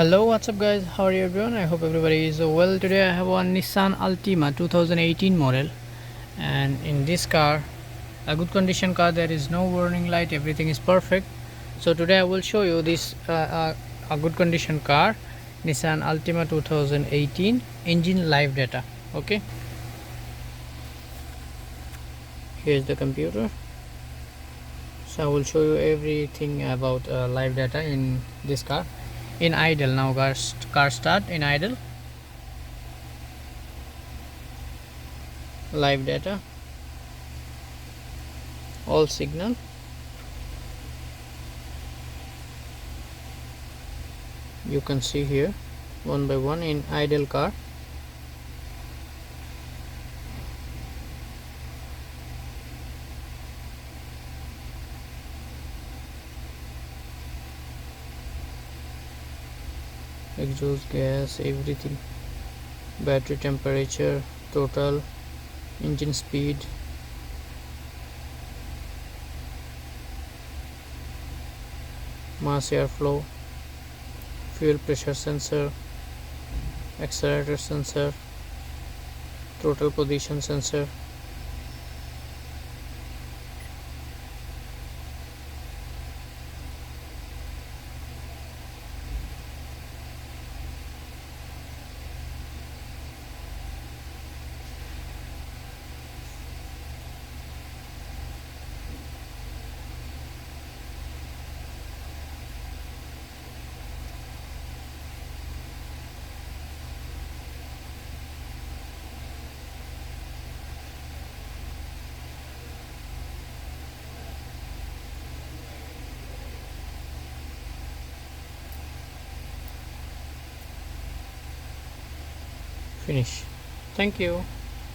Hello, what's up guys, how are you everyone? I hope everybody is well. Today I have one Nissan Altima 2018 model, and in this car, a good condition car, there is no warning light, everything is perfect. So today I will show you this a good condition car, Nissan Altima 2018, engine live data. Okay, here's the computer. So I will show you everything about live data in this car. In idle now, car start in idle, live data, all signal, you can see here one by one in idle car. Exhaust gas, everything, battery temperature, total, engine speed, mass airflow, fuel pressure sensor, accelerator sensor, total position sensor. Finish. Thank you.